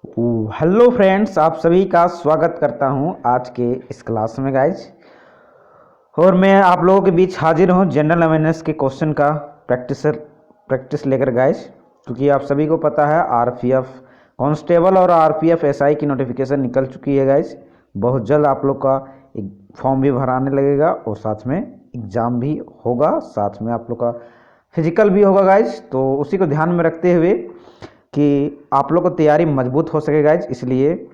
Hello friends, आप सभी का स्वागत करता हूं आज के इस क्लास में गाइज। और मैं आप लोगों के बीच हाजिर हूं जनरल अवेयरनेस के क्वेश्चन का प्रैक्टिस लेकर गाइज। क्योंकि आप सभी को पता है आरपीएफ कांस्टेबल और आरपीएफ एसआई की नोटिफिकेशन निकल चुकी है गाइज। बहुत जल्द आप लोग का एक फॉर्म भी भराने लगेगा और साथ में एग्ज़ाम भी होगा, साथ में आप लोग का फिजिकल भी होगा गाइज। तो उसी को ध्यान में रखते हुए कि आप लोग को तैयारी मजबूत हो सके गाइज, इसलिए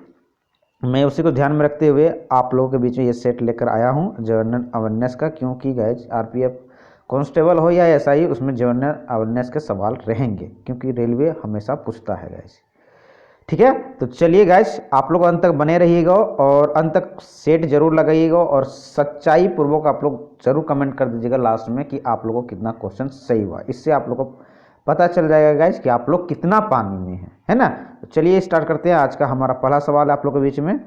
मैं उसी को ध्यान में रखते हुए आप लोगों के बीच में ये सेट लेकर आया हूँ जनरल अवेयरनेस का। क्योंकि गाइज आरपीएफ कांस्टेबल हो या एसआई, उसमें जनरल अवेयरनेस के सवाल रहेंगे, क्योंकि रेलवे हमेशा पूछता है गाइज। ठीक है, तो चलिए गाइज, आप लोग अंत तक बने रहिएगा और अंत तक सेट जरूर लगाइएगा और सच्चाई पूर्वक आप लोग जरूर कमेंट कर दीजिएगा लास्ट में कि आप लोगों को कितना क्वेश्चन सही हुआ। इससे आप लोग को पता चल जाएगा गाइज कि आप लोग कितना पानी में हैं, है ना। तो चलिए स्टार्ट करते हैं। आज का हमारा पहला सवाल है आप लोगों के बीच में,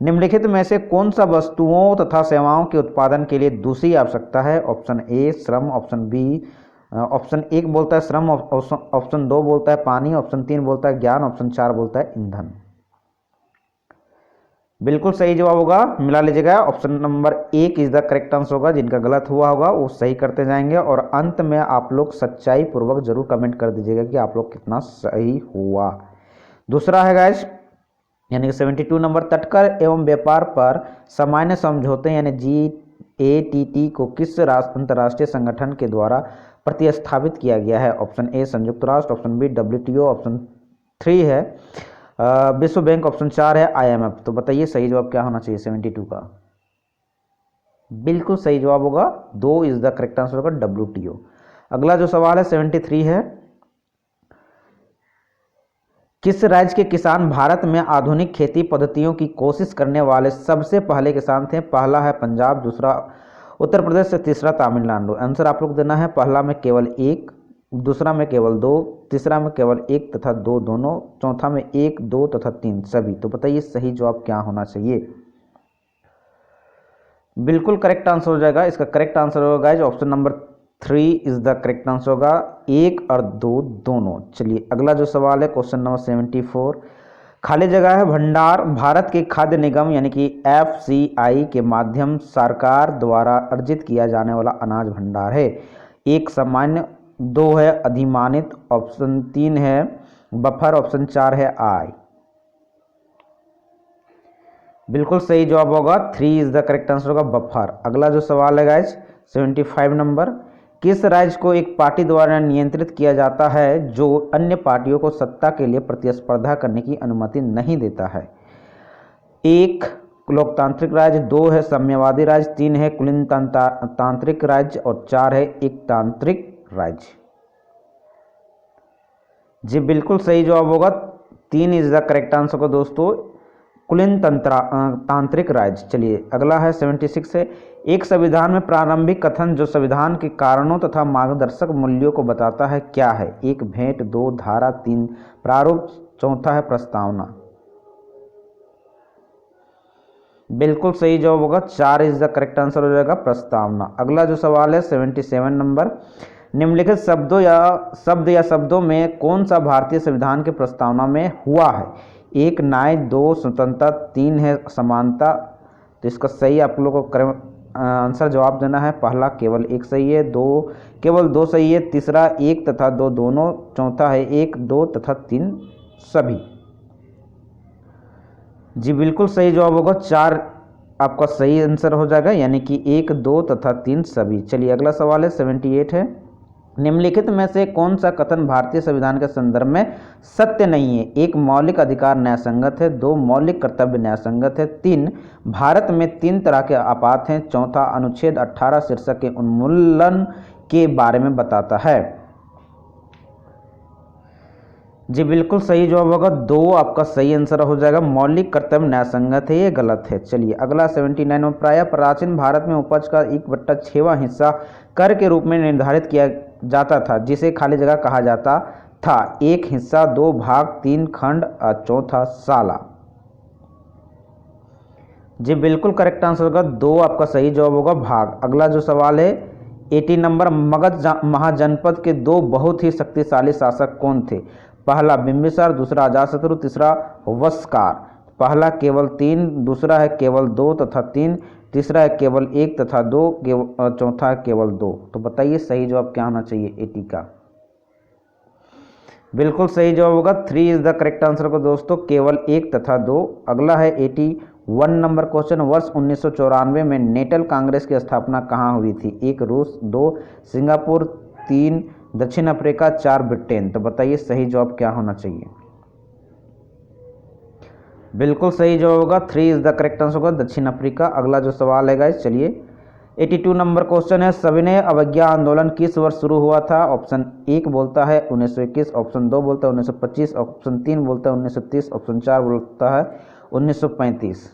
निम्नलिखित में से कौन सा वस्तुओं तथा सेवाओं के उत्पादन के लिए दूसरी आवश्यकता है। ऑप्शन ए श्रम, ऑप्शन बी ऑप्शन एक बोलता है श्रम, ऑप्शन दो बोलता है पानी, ऑप्शन तीन बोलता है ज्ञान, ऑप्शन चार बोलता है ईंधन। बिल्कुल सही जवाब होगा, मिला लीजिएगा। ऑप्शन नंबर एक इज द करेक्ट आंसर होगा। जिनका गलत हुआ होगा वो सही करते जाएंगे और अंत में आप लोग सच्चाई पूर्वक जरूर कमेंट कर दीजिएगा कि आप लोग कितना सही हुआ। दूसरा है गाइस, यानी कि 72 नंबर, तटकर एवं व्यापार पर सामान्य समझौते यानी GATT को किस अंतर्राष्ट्रीय संगठन के द्वारा प्रतिस्थापित किया गया है। ऑप्शन ए संयुक्त राष्ट्र, option B WTO, option three है विश्व बैंक, ऑप्शन चार है IMF। तो बताइए सही जवाब क्या होना चाहिए 72 का। बिल्कुल सही जवाब होगा, दो इज द करेक्ट आंसर होगा WTO। अगला जो सवाल है 73 है, किस राज्य के किसान भारत में आधुनिक खेती पद्धतियों की कोशिश करने वाले सबसे पहले किसान थे। पहला है पंजाब, दूसरा उत्तर प्रदेश से तीसरा तमिलनाडु। आंसर आप लोग देना है, पहला में केवल एक, दूसरा में केवल दो, तीसरा में केवल एक तथा दो दोनों, चौथा में एक, दो तथा तीन सभी। तो बताइए सही जवाब क्या होना चाहिए। बिल्कुल करेक्ट आंसर हो जाएगा। इसका करेक्ट आंसर होगा guys option number three is the correct answer होगा, एक और दो दोनों। चलिए अगला जो सवाल है क्वेश्चन नंबर 74, खाली जगह है भंडार भारत के खाद्य निगम यानी कि FCI के माध्यम सरकार द्वारा अर्जित किया जाने वाला अनाज भंडार है। एक सामान्य, दो है अधिमानित, ऑप्शन तीन है बफर, ऑप्शन चार है आई। बिल्कुल सही जवाब होगा, three is the correct answer होगा बफर। अगला जो सवाल है गाइज 75 नंबर, किस राज्य को एक पार्टी द्वारा नियंत्रित किया जाता है जो अन्य पार्टियों को सत्ता के लिए प्रतिस्पर्धा करने की अनुमति नहीं देता है। एक लोकतांत्रिक राज्य, दो है साम्यवादी राज्य, तीन है कुलीन तांत्रिक राज्य और चार है एक तांत्रिक राज्य। जी बिल्कुल सही जवाब होगा, तीन इज द करेक्ट आंसर होगा दोस्तों, कुलीन तांत्रिक राज्य। चलिए अगला है 76 है, एक संविधान में प्रारंभिक कथन जो संविधान के कारणों तथा मार्गदर्शक मूल्यों को बताता है क्या है। एक भेंट, दो धारा, तीन प्रारूप, चौथा है प्रस्तावना। बिल्कुल सही जवाब होगा, चार इज द करेक्ट आंसर हो जाएगा प्रस्तावना। अगला जो सवाल है 77 नंबर, निम्नलिखित शब्द या शब्दों में कौन सा भारतीय संविधान के प्रस्तावना में हुआ है। एक न्याय, दो स्वतंत्रता, तीन है समानता। तो इसका सही आप लोगों को आंसर जवाब देना है, पहला केवल एक सही है, दो केवल दो सही है, तीसरा एक तथा दो दोनों, चौथा है एक, दो तथा तीन सभी। जी बिल्कुल सही जवाब होगा, चार आपका सही आंसर हो जाएगा, यानी कि एक, दो तथा तीन सभी। चलिए अगला सवाल है 78 है, निम्नलिखित में से कौन सा कथन भारतीय संविधान के संदर्भ में सत्य नहीं है। एक मौलिक अधिकार न्यायसंगत है, दो मौलिक कर्तव्य न्यायसंगत है, तीन भारत में तीन तरह के आपात हैं, चौथा अनुच्छेद 18 शीर्षक के उन्मूलन के बारे में बताता है। जी बिल्कुल सही जवाब होगा, दो आपका सही आंसर हो जाएगा, मौलिक कर्तव्य न्यायसंगत है, ये गलत है। चलिए अगला 79 में, प्रायः प्राचीन भारत में उपज का 1/6वां हिस्सा कर के रूप में निर्धारित किया जाता था जिसे खाली जगह कहा जाता था। एक हिस्सा, दो भाग, तीन खंड और चौथा साला। जी बिल्कुल करेक्ट आंसर होगा, दो आपका सही जवाब होगा भाग। अगला जो सवाल है 80 नंबर, मगध महाजनपद के दो बहुत ही शक्तिशाली शासक कौन थे। पहला बिंबिसार, दूसरा अजातशत्रु, तीसरा वस्कार। पहला केवल 3, दूसरा है केवल 2 तथा 3, तीसरा है केवल 1 तथा 2, चौथा है केवल 2। तो बताइए सही जवाब क्या होना चाहिए 80 का। बिल्कुल सही जवाब होगा 3 इज द करेक्ट आंसर को दोस्तों, केवल 1 तथा 2। अगला है 81 नंबर क्वेश्चन। वर्ष 1994 में नेटल कांग्रेस की स्थापना कहाँ हुई थी? 1 रूस, 2 सिंगापुर, 3 दक्षिण अफ्रीका, 4 ब्रिटेन। तो बताइए सही जवाब क्या होना चाहिए। बिल्कुल सही जवाब होगा 3 इज द करेक्ट आंसर होगा दक्षिण अफ्रीका। अगला जो सवाल है गाइस, चलिए 82 नंबर क्वेश्चन है। सविनय अवज्ञा आंदोलन किस वर्ष शुरू हुआ था? ऑप्शन 1 बोलता है 1921, ऑप्शन 2 बोलता है 1925, ऑप्शन 3 बोलता है 1930, ऑप्शन 4 बोलता है 1935।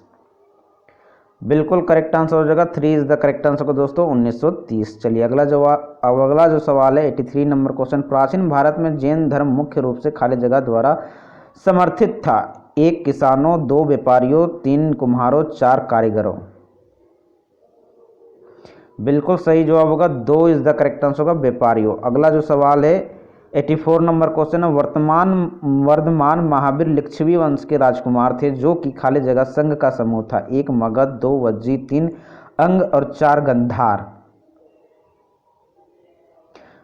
बिल्कुल करेक्ट आंसर हो जाएगा 3 इज द करेक्ट आंसर को दोस्तों 1930। चलिए अगला जवाब, अब अगला जो सवाल है 83 नंबर क्वेश्चन। प्राचीन भारत में जैन धर्म मुख्य रूप से खाली जगह द्वारा समर्थित था। 1 किसानों, 2 व्यापारियों, 3 कुम्हारों, 4 कारीगरों। बिल्कुल सही जवाब होगा 2 इज द करेक्ट आंसर होगा व्यापारियों। अगला जो सवाल है 84 नंबर क्वेश्चन है। वर्धमान महावीर लिच्छवी वंश के राजकुमार थे जो कि खाली जगह संघ का समूह था। 1 मगध, 2 वज्जी, 3 अंग और 4 गंधार।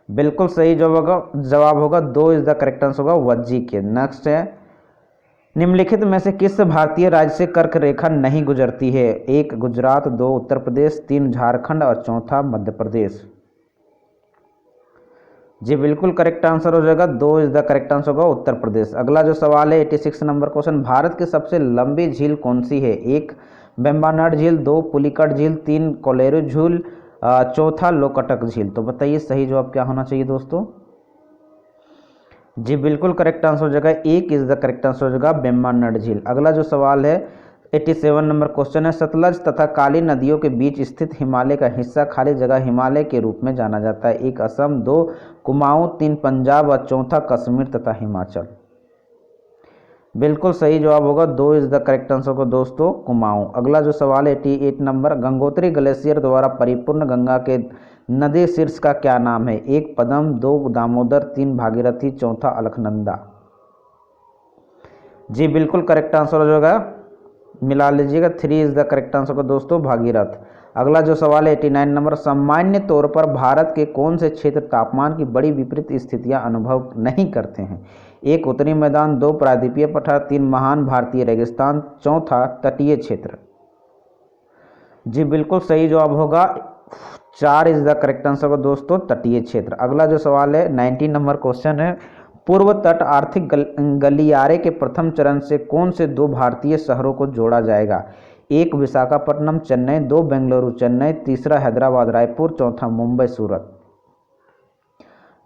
बिल्कुल सही जवाब होगा 2 इज द करेक्ट आंसर होगा वज्जी के। नेक्स्ट है निम्नलिखित में से किस भारतीय राज्य से कर्क रेखा नहीं गुजरती है? 1 गुजरात, 2 उत्तर प्रदेश, 3 झारखंड और चौथा मध्य प्रदेश। जी बिल्कुल करेक्ट आंसर हो जाएगा 2 इज द करेक्ट आंसर होगा उत्तर प्रदेश। अगला जो सवाल है 86 नंबर क्वेश्चन। भारत की सबसे लंबी झील कौन सी है? 1 वेम्बनाड झील, 2 पुलिकट झील, 3 कोलेरू झील, चौथा लोकटक झील। तो बताइए सही जवाब क्या होना चाहिए दोस्तों। जी बिल्कुल करेक्ट आंसर हो जाएगा 1 इज द करेक्ट आंसर हो जाएगा वेम्बनाड झील। अगला जो सवाल है 87 नंबर क्वेश्चन है। सतलज तथा काली नदियों के बीच स्थित हिमालय का हिस्सा खाली जगह हिमालय के रूप में जाना जाता है। 1 असम, 2 कुमाऊं, 3 पंजाब और चौथा कश्मीर तथा हिमाचल। बिल्कुल सही जवाब होगा 2 इज द करेक्ट आंसर को दोस्तों कुमाऊं। अगला जो सवाल है 88 नंबर। गंगोत्री ग्लेशियर द्वारा परिपूर्ण गंगा के नदी शीर्ष का क्या नाम है? 1 पदम, 2 दामोदर, 3 भागीरथी, चौथा अलकनंदा। जी बिल्कुल करेक्ट आंसर हो जाएगा, मिला लीजिएगा 3 इज द करेक्ट आंसर को दोस्तों भागीरथ। अगला जो सवाल है 89 नंबर। सामान्य तौर पर भारत के कौन से क्षेत्र तापमान की बड़ी विपरीत स्थितियां अनुभव नहीं करते हैं? 1 उत्तरी मैदान, 2 प्रायद्वीपीय पठार, 3 महान भारतीय रेगिस्तान, चौथा तटीय क्षेत्र। जी बिल्कुल सही जवाब होगा 4 इज द करेक्ट आंसर को दोस्तों तटीय क्षेत्र। अगला जो सवाल है 90 नंबर क्वेश्चन है। पूर्व तट आर्थिक गलियारे के प्रथम चरण से कौन से 2 भारतीय शहरों को जोड़ा जाएगा? 1 विशाखापट्टनम चेन्नई, 2 बेंगलुरु चेन्नई, तीसरा हैदराबाद रायपुर, चौथा मुंबई सूरत।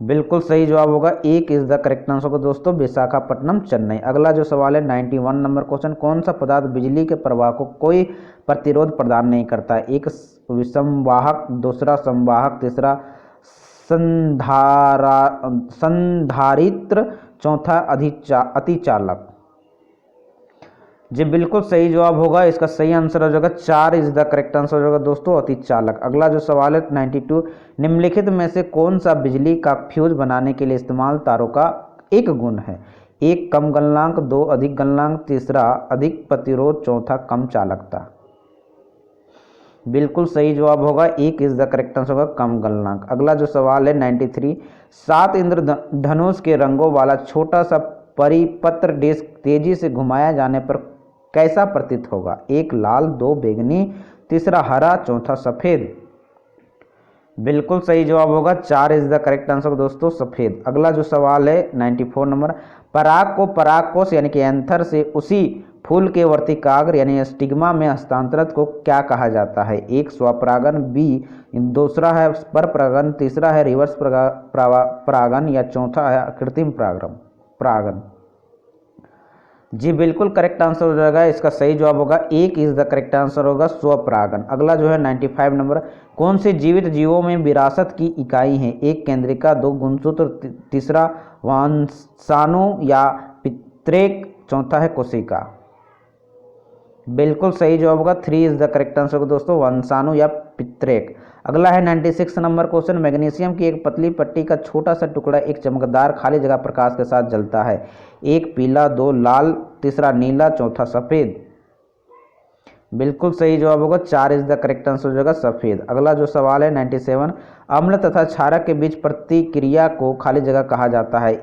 बिल्कुल सही जवाब होगा 1 इज द करेक्ट आंसर को दोस्तों विशाखापट्टनम चेन्नई। अगला जो सवाल है 91 नंबर क्वेश्चन। कौन सा पदार्थ बिजली के प्रवाह को कोई प्रतिरोध प्रदान नहीं करता? 1 विसंवाहक, दूसरा संवाहक, तीसरा संधारित्र, चौथा अतिचालक। जी बिल्कुल सही जवाब होगा, इसका सही आंसर हो जाएगा 4 इज द करेक्ट आंसर हो जाएगा दोस्तों अतिचालक। अगला जो सवाल है 92। निम्नलिखित में से कौन सा बिजली का फ्यूज बनाने के लिए इस्तेमाल तारों का एक गुण है? 1 कम गलनांक, 2 अधिक गलनांक, तीसरा अधिक प्रतिरोध, चौथा कम चालकता। बिल्कुल सही जवाब होगा 1 इज द करेक्ट आंसर होगा कम गलनांक। अगला जो सवाल है 93। 7 इंद्रधनुष के रंगों वाला छोटा सा परिपत्र डिस्क तेजी से घुमाया जाने पर कैसा प्रतीत होगा? 1 लाल, 2 बैंगनी, तीसरा हरा, चौथा सफेद। बिल्कुल सही जवाब होगा 4 इज द करेक्ट आंसर दोस्तों सफेद। अगला जो सवाल है 94 नंबर। पराग को परागकोश यानी कि एंथर से उसी फूल के वर्तिकाग्र यानी स्टिग्मा में हस्तांतरित को क्या कहा जाता है? 1 स्वपरागन, बी दूसरा है पर परागन, तीसरा है रिवर्स परागन या चौथा है कृत्रिम परागन। जी बिल्कुल करेक्ट आंसर हो जाएगा, इसका सही जवाब होगा 1 इज द करेक्ट आंसर होगा स्वपरागन। अगला जो है 95 नंबर। कौन से जीवित जीवों में विरासत की इकाई है? 1 केंद्रिका, 2 गुणसूत्र, तीसरा वंशाणु या पित्रेक, चौथा है कोशिका। बिल्कुल सही जवाब होगा 3 इज द करेक्ट आंसर दोस्तों वंशाणु या पित्रेक। अगला है 96 नंबर क्वेश्चन, मैग्नीशियम की एक पतली पट्टी का छोटा सा टुकड़ा एक चमकदार खाली जगह प्रकाश के साथ जलता है, एक पीला, दो लाल, तीसरा नीला, चौथा सफेद। बिल्कुल सही जवाब होगा 4 इज द करेक्ट आंसर हो जाएगा सफेद। अगला जो सवाल है 97, अम्ल तथा क्षारक के बीच प्रतिक्रिया को खाली जगह कहा जाता है,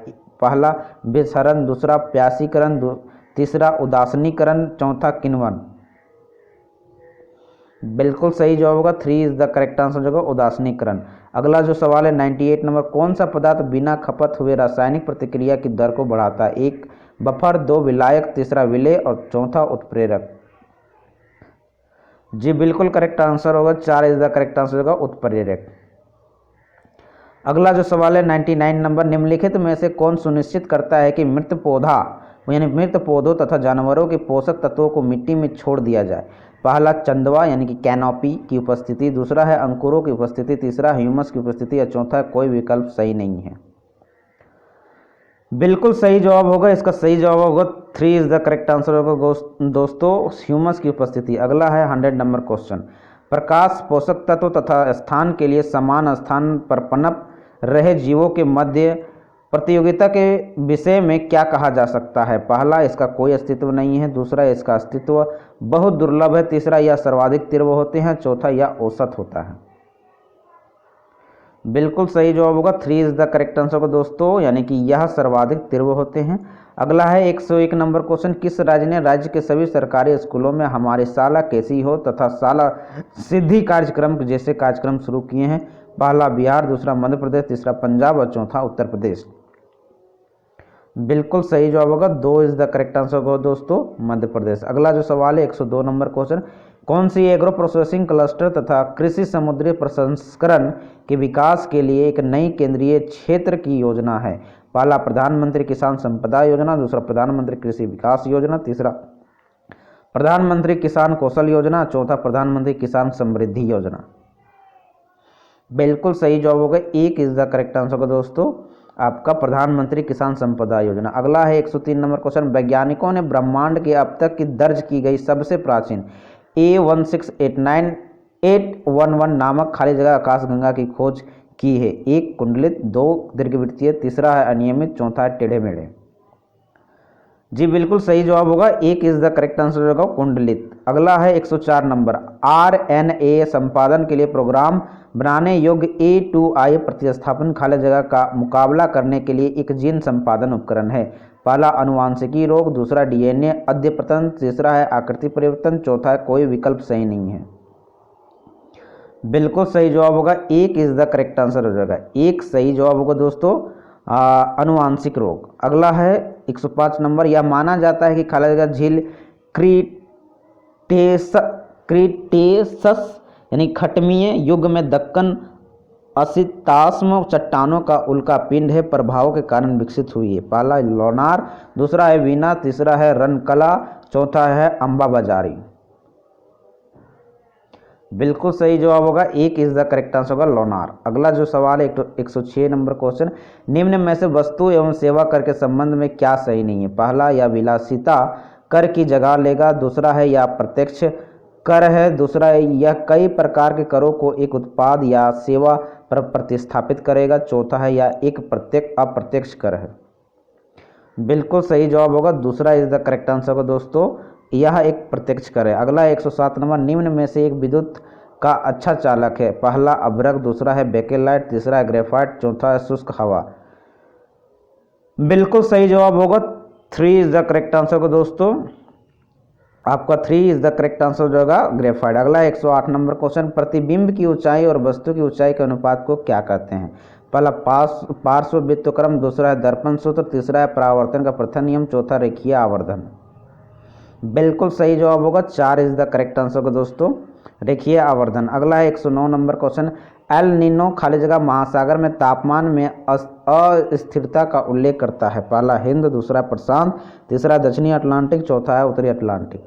पहला विषहरण, दूसरा प्यासीकरण, तीसरा उदासीनीकरण, चौथा किण्वन। बिल्कुल सही जवाब होगा 3 इज द करेक्ट आंसर हो जाएगा उदासीनीकरण। अगला जो सवाल है 98 नंबर, कौन सा पदार्थ बिना खपत हुए रासायनिक प्रतिक्रिया की दर को बढ़ाता है, एक बफर, दो विलायक, तीसरा विलेय और चौथा उत्प्रेरक। जी बिल्कुल करेक्ट आंसर होगा 4 इज द करेक्ट आंसर होगा उत्प्रेरक। अगला जो सवाल है 99 नंबर, निम्नलिखित में से कौन सुनिश्चित करता है कि मृत पौधा यानी मृत पौधों तथा जानवरों के पोषक तत्वों को मिट्टी में छोड़ दिया जाए, पहला चंदवा यानी कि कैनोपी की उपस्थिति, दूसरा है अंकुरों की उपस्थिति, तीसरा ह्यूमस की उपस्थिति या चौथा कोई विकल्प सही नहीं है। बिल्कुल सही जवाब होगा, इसका सही जवाब होगा 3 इज द करेक्ट आंसर होगा दोस्तों ह्यूमस की उपस्थिति। अगला है 100 नंबर क्वेश्चन, प्रकाश, पोषक तत्व तथा स्थान के लिए समान स्थान पर पनप रहे जीवों के मध्य प्रतियोगिता के विषय में क्या कहा जा सकता है, पहला इसका कोई अस्तित्व नहीं है, दूसरा इसका अस्तित्व बहुत दुर्लभ है, तीसरा यह सर्वाधिक तीव्र होते हैं, चौथा यह औसत होता है। बिल्कुल सही जवाब होगा 3 इज द करेक्ट आंसर होगा दोस्तों, यानी कि यह सर्वाधिक तीव्र होते हैं। अगला है 101 नंबर क्वेश्चन, किस राज्य ने राज्य के सभी सरकारी स्कूलों में हमारी शाला कैसी हो तथा शाला सिद्धि कार्यक्रम जैसे कार्यक्रम शुरू किए हैं, पहला बिहार, दूसरा मध्य प्रदेश, तीसरा पंजाब और चौथा उत्तर प्रदेश। बिल्कुल सही जवाब होगा 2 इज द करेक्ट आंसर होगा दोस्तों मध्य प्रदेश। अगला जो सवाल है 102 नंबर क्वेश्चन, कौन सी एग्रो प्रोसेसिंग क्लस्टर तथा कृषि समुद्री प्रसंस्करण के विकास के लिए एक नई केंद्रीय क्षेत्र की योजना है, पहला प्रधानमंत्री किसान संपदा योजना, दूसरा प्रधानमंत्री कृषि विकास योजना, तीसरा प्रधानमंत्री किसान कौशल योजना, चौथा प्रधानमंत्री किसान समृद्धि योजना। बिल्कुल सही जवाब होगा 1 इज द करेक्ट आंसर होगा दोस्तों आपका प्रधानमंत्री किसान संपदा योजना। अगला है 103 नंबर क्वेश्चन, वैज्ञानिकों ने ब्रह्मांड के अब तक की दर्ज की गई सबसे प्राचीन A1689811 नामक खाली जगह आकाशगंगा की खोज की है, एक कुंडलित, दो दीर्घवृत्तीय, तीसरा है अनियमित, चौथा है टेढ़े मेढ़े। जी बिल्कुल सही जवाब होगा 1 इज द करेक्ट आंसर होगा कुंडलित। अगला है 104 नंबर, RNA संपादन के लिए प्रोग्राम बनाने योग्य A2I प्रतिस्थापन खाली जगह का मुकाबला करने के लिए एक जीन संपादन उपकरण है, पहला अनुवांशिकी रोग, दूसरा DNA अद्यपतन, तीसरा है आकृति परिवर्तन, चौथा है कोई विकल्प सही नहीं है। बिल्कुल सही जवाब होगा 1 इज द करेक्ट आंसर हो जाएगा, 1 सही जवाब होगा दोस्तों अनुवांशिक रोग। अगला है 105 नंबर, यह माना जाता है कि खाली जगह झील क्रीटेसस यानी खटमीय युग में दक्कन असिताश्म चट्टानों का उल्का पिंड है प्रभाव के कारण विकसित हुई है, पहला लोनार, दूसरा है वीना, तीसरा है रनकला, चौथा है अंबाबाजारी। बिल्कुल सही जवाब होगा 1 इज द करेक्ट आंसर होगा लोनार। अगला जो सवाल है 106 नंबर क्वेश्चन, निम्न में से वस्तु एवं सेवा कर के संबंध में क्या सही नहीं है, पहला या विलासिता कर की जगह लेगा, दूसरा है या प्रत्यक्ष कर है, दूसरा है यह कई प्रकार के करों को एक उत्पाद या सेवा पर प्रतिस्थापित करेगा, चौथा है या एक अप्रत्यक्ष कर है। बिल्कुल सही जवाब होगा दूसरा इज द करेक्ट आंसर होगा दोस्तों, यह एक प्रत्यक्ष कर है। अगला 107 नंबर, निम्न में से एक विद्युत का अच्छा चालक है, पहला अभ्रक, दूसरा है बेकेलाइट, तीसरा है ग्रेफाइट, चौथा है शुष्क हवा। बिल्कुल सही जवाब होगा 3 इज द करेक्ट आंसर होगा दोस्तों आपका 3 इज द करेक्ट आंसर हो जाएगा ग्रेफाइट। अगला 108 नंबर क्वेश्चन, प्रतिबिंब की ऊंचाई और वस्तु की ऊंचाई के अनुपात को क्या कहते हैं, पहला पार्श्व व्युत्क्रम, दूसरा है दर्पण सूत्र, तीसरा है परावर्तन का प्रथम नियम, चौथा रेखीय आवर्धन। बिल्कुल सही जवाब होगा 4 इज द करेक्ट आंसर होगा दोस्तों रेखीय आवर्धन। अगला है 109 नंबर क्वेश्चन, एल नीनो खाली जगह महासागर में तापमान में अस्थिरता का उल्लेख करता है, पहला हिंद, दूसरा प्रशांत, तीसरा दक्षिणी अटलांटिक, चौथा है उत्तरी अटलांटिक।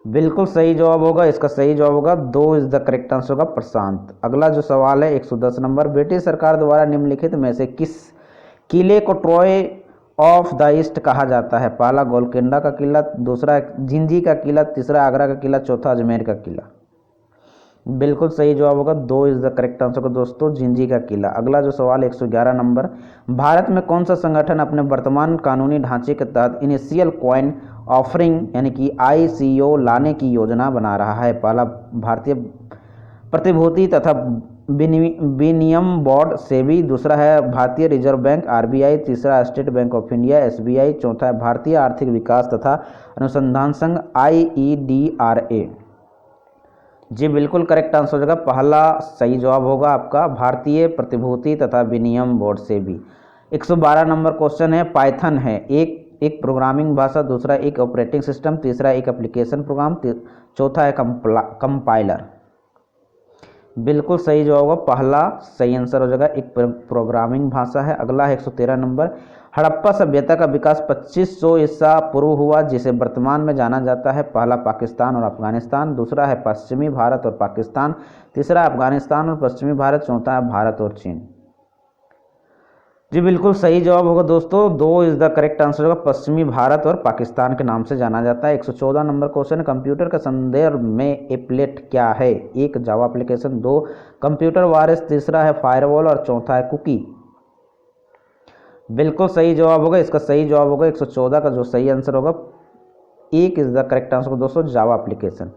बिल्कुल सही जवाब होगा, इसका सही जवाब होगा 2 इज द करेक्ट आंसर होगा प्रशांत। अगला जो सवाल है 110 नंबर, ब्रिटिश सरकार द्वारा निम्नलिखित में से किस किले को ट्रॉय ऑफ द ईस्ट कहा जाता है, पहला गोलकोंडा का किला, दूसरा झिंझी का किला, तीसरा आगरा का किला, चौथा अजमेर का किला। बिल्कुल सही जवाब होगा, 2 इज द करेक्ट आंसर को दोस्तों, जिंजी का किला। अगला जो सवाल 111 नंबर, भारत में कौन सा संगठन अपने वर्तमान कानूनी ढांचे के तहत इनिशियल कॉइन ऑफरिंग यानी कि आईसीओ लाने की योजना बना रहा है? पहला भारतीय प्रतिभूति तथा विनियम बोर्ड सेबी, दूसरा है भारतीय रिजर्व बैंक आरबीआई, तीसरा state bank of India SBI, चौथा है भारतीय आर्थिक विकास तथा अनुसंधान संघ आईईडीआरए। जी बिल्कुल करेक्ट आंसर हो जाएगा, पहला सही जवाब होगा आपका भारतीय प्रतिभूति तथा विनियम बोर्ड से भी। 112 नंबर क्वेश्चन है, पाइथन है एक प्रोग्रामिंग भाषा, दूसरा एक ऑपरेटिंग सिस्टम, तीसरा एक एप्लीकेशन प्रोग्राम, चौथा है कंपाइलर। बिल्कुल सही जवाब होगा, पहला सही आंसर हो जाएगा, एक प्रोग्रामिंग भाषा है। अगला है 113 नंबर, हड़प्पा सभ्यता का विकास 2500 ईसा पूर्व हुआ, जिसे वर्तमान में जाना जाता है? पहला पाकिस्तान और अफगानिस्तान, दूसरा है पश्चिमी भारत और पाकिस्तान, तीसरा अफगानिस्तान और पश्चिमी भारत, चौथा है भारत और चीन। जी बिल्कुल सही जवाब होगा दोस्तों, 2 इज द करेक्ट आंसर होगा, पश्चिमी भारत और पाकिस्तान के नाम से जाना जाता है। 114 नंबर क्वेश्चन, कंप्यूटर के संदर्भ में एप्लेट क्या है? एक जावा एप्लीकेशन, 2 कंप्यूटर वायरस, तीसरा है फायरवॉल और चौथा है कुकी। बिल्कुल सही जवाब होगा, इसका सही जवाब होगा 114 का जो सही आंसर होगा, एक इज द करेक्ट आंसर दोस्तों, जावा एप्लीकेशन।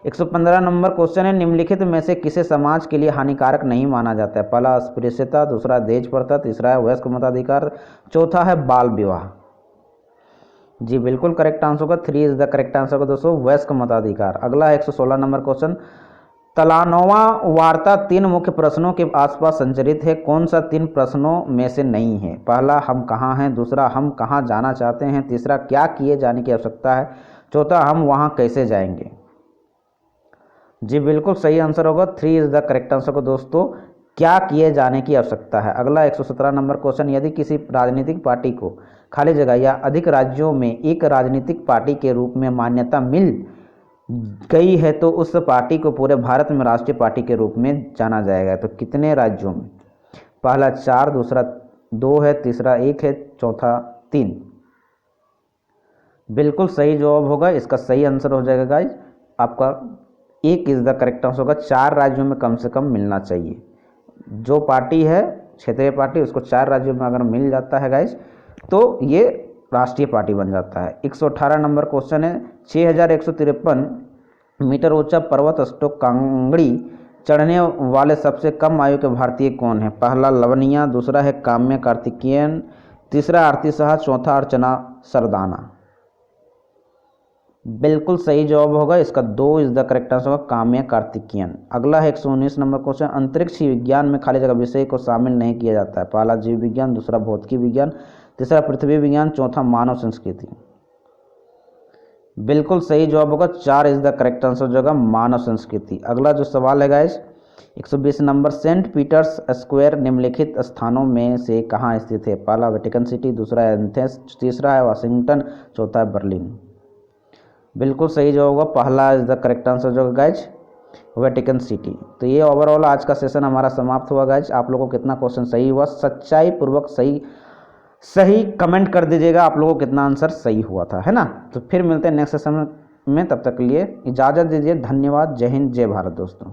115 नंबर क्वेश्चन है, निम्नलिखित में से किसे समाज के लिए हानिकारक नहीं माना जाता है? पहला अस्पृश्यता, दूसरा दहेज प्रथा, तीसरा है वयस्क मताधिकार, चौथा है बाल विवाह। जी बिल्कुल करेक्ट आंसर होगा, 3 इज द करेक्ट आंसर होगा दोस्तों, वयस्क मताधिकार। अगला है 116 नंबर क्वेश्चन, तलानोवा वार्ता 3 मुख्य प्रश्नों के आसपास संचरित है, कौन सा 3 प्रश्नों में से नहीं है? पहला हम कहाँ हैं, दूसरा हम कहाँ जाना चाहते हैं, तीसरा क्या किए जाने की आवश्यकता है, चौथा हम वहाँ कैसे जाएंगे। जी बिल्कुल सही आंसर होगा, 3 इज द करेक्ट आंसर को दोस्तों, क्या किए जाने की आवश्यकता है। अगला 117 नंबर क्वेश्चन, यदि किसी राजनीतिक पार्टी को खाली जगह या अधिक राज्यों में एक राजनीतिक पार्टी के रूप में मान्यता मिल गई है तो उस पार्टी को पूरे भारत में राष्ट्रीय पार्टी के रूप में जाना जाएगा? तो कितने राज्यों में? पहला 4, दूसरा 2 है, तीसरा 1 है, चौथा 3। बिल्कुल सही जवाब होगा, इसका सही आंसर हो जाएगा गाइज आपका, 1 इज द करेक्ट आंसर होगा, 4 राज्यों में कम से कम मिलना चाहिए। जो पार्टी है क्षेत्रीय पार्टी, उसको 4 राज्यों में अगर मिल जाता है गाइज तो ये राष्ट्रीय पार्टी बन जाता है। 118 नंबर क्वेश्चन है, 6153 मीटर ऊंचा पर्वत स्टोक कांगड़ी चढ़ने वाले सबसे कम आयु के भारतीय कौन है? पहला लवनिया, दूसरा है काम्य कार्तिकेयन, तीसरा आरती साहा, चौथा अर्चना सरदाना। बिल्कुल सही जवाब होगा, इसका 2 इज द करेक्ट आंसर होगा, काम्य कार्तिकेयन। अगला है 119 नंबर क्वेश्चन, अंतरिक्ष विज्ञान में खाली जगह विषय को शामिल नहीं किया जाता है? पहला जीव विज्ञान, दूसरा भौतिकी विज्ञान, तीसरा पृथ्वी विज्ञान, चौथा मानव संस्कृति। बिल्कुल सही जवाब होगा, 4 इज द करेक्ट आंसर होगा, मानव संस्कृति। अगला जो सवाल है guys 120 number, Saint Peter's Square निम्नलिखित स्थानों में से कहाँ स्थित है? पहला वेटिकन सिटी, दूसरा है एथेंस, तीसरा है वाशिंगटन, चौथा है बर्लिन। बिल्कुल सही जवाब होगा, पहला इज द करेक्ट आंसर जो गाइज वेटिकन सिटी। तो ये ओवरऑल आज का सेशन हमारा समाप्त हुआ गाइज। आप लोगों को कितना क्वेश्चन सही हुआ, सच्चाई पूर्वक सही कमेंट कर दीजिएगा आप लोगों को कितना आंसर सही हुआ था, है ना। तो फिर मिलते हैं नेक्स्ट सेशन में, तब तक के लिए इजाज़त दीजिए, धन्यवाद, जय हिंद, जय भारत दोस्तों।